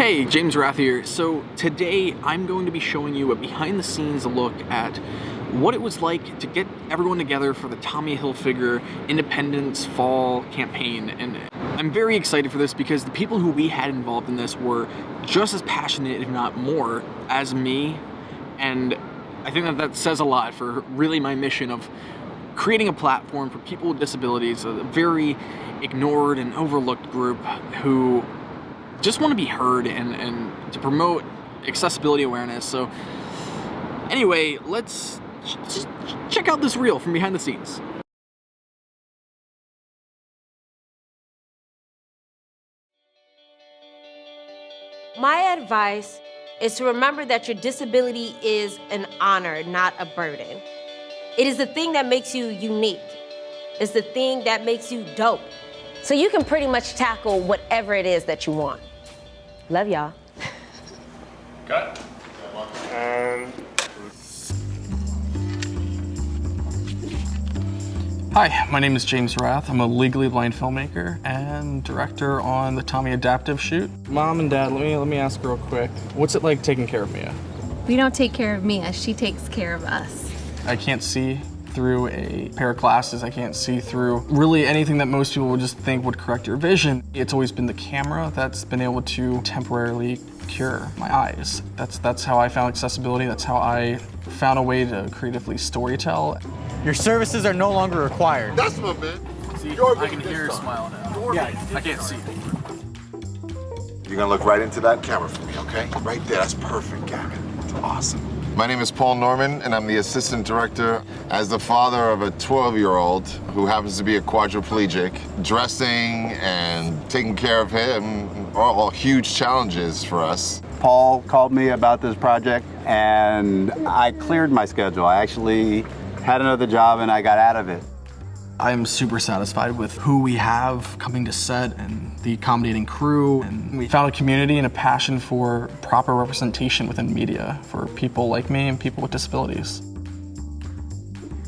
Hey, James Rath here. So today I'm going to be showing you a behind the scenes look at what it was like to get everyone together for the Tommy Hilfiger Independence Fall campaign. And I'm very excited for this because the people who we had involved in this were just as passionate, if not more, as me. And I think that says a lot for really my mission of creating a platform for people with disabilities, a very ignored and overlooked group who just want to be heard and to promote accessibility awareness. So anyway, let's just check out this reel from behind the scenes. My advice is to remember that your disability is an honor, not a burden. It is the thing that makes you unique. It's the thing that makes you dope. So you can pretty much tackle whatever it is that you want. Love y'all. Cut. Hi, my name is James Rath. I'm a legally blind filmmaker and director on the Tommy Adaptive shoot. Mom and Dad, let me ask real quick, what's it like taking care of Mia? We don't take care of Mia, she takes care of us. I can't see through a pair of glasses. I can't see through really anything that most people would just think would correct your vision. It's always been the camera that's been able to temporarily cure my eyes. That's how I found accessibility. That's how I found a way to creatively storytell. Your services are no longer required. That's my man. See, I can hear your smile now. Yeah, I can't see. You're gonna look right into that camera for me, okay? Right there, that's perfect, Gavin. It's awesome. My name is Paul Norman, and I'm the assistant director. As the father of a 12-year-old who happens to be a quadriplegic, dressing and taking care of him are all huge challenges for us. Paul called me about this project, and I cleared my schedule. I actually had another job, and I got out of it. I'm super satisfied with who we have coming to set and the accommodating crew. And we found a community and a passion for proper representation within media for people like me and people with disabilities.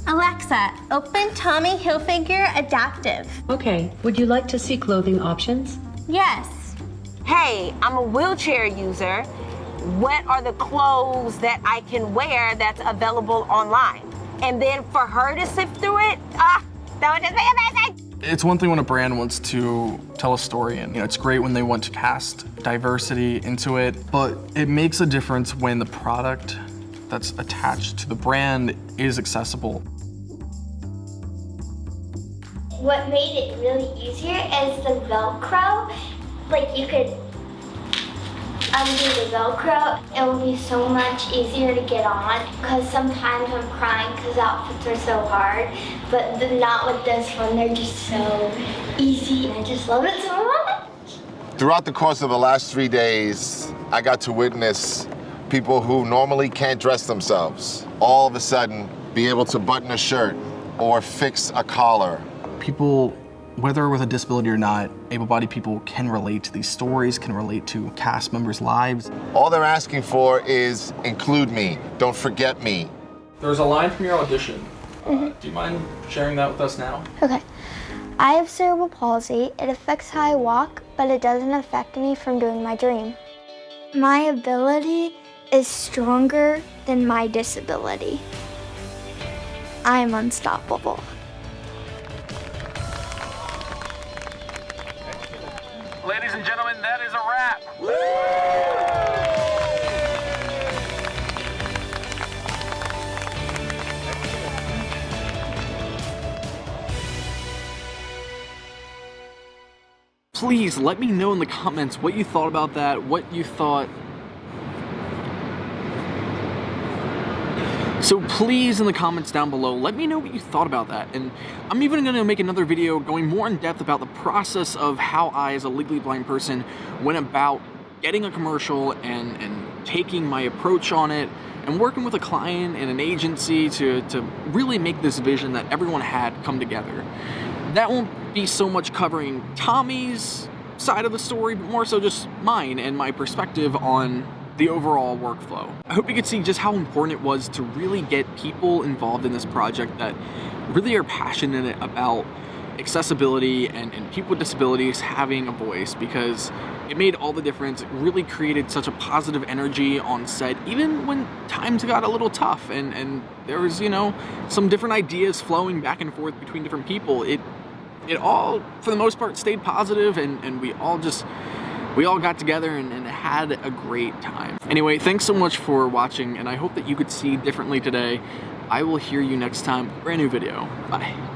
Alexa, open Tommy Hilfiger Adaptive. Okay, would you like to see clothing options? Yes. Hey, I'm a wheelchair user. What are the clothes that I can wear that's available online? And then for her to sift through it, that would just be amazing! It's one thing when a brand wants to tell a story, and it's great when they want to cast diversity into it, but it makes a difference when the product that's attached to the brand is accessible. What made it really easier is the Velcro. Like, you could undo the Velcro. It will be so much easier to get on, because sometimes I'm crying because outfits are so hard, but not with this one. They're just so easy, and I just love it so much. Throughout the course of the last 3 days, I got to witness people who normally can't dress themselves all of a sudden be able to button a shirt or fix a collar. People, whether with a disability or not, able-bodied people can relate to these stories, can relate to cast members' lives. All they're asking for is include me, don't forget me. There's a line from your audition. Do you mind sharing that with us now? Okay. I have cerebral palsy. It affects how I walk, but it doesn't affect me from doing my dream. My ability is stronger than my disability. I am unstoppable. Ladies and gentlemen, that is a wrap. Please let me know in the comments what you thought about that, what you thought. So please, in the comments down below, let me know what you thought about that. And I'm even gonna make another video going more in depth about the process of how I, as a legally blind person, went about getting a commercial and taking my approach on it and working with a client and an agency to really make this vision that everyone had come together. That won't be so much covering Tommy's side of the story, but more so just mine and my perspective on the overall workflow. I hope you could see just how important it was to really get people involved in this project that really are passionate about accessibility and people with disabilities having a voice, because it made all the difference. It really created such a positive energy on set, even when times got a little tough and there was, you know, some different ideas flowing back and forth between different people. It all, for the most part, stayed positive, and we all got together and had a great time. Anyway, thanks so much for watching, and I hope that you could see differently today. I will hear you next time. Brand new video. Bye.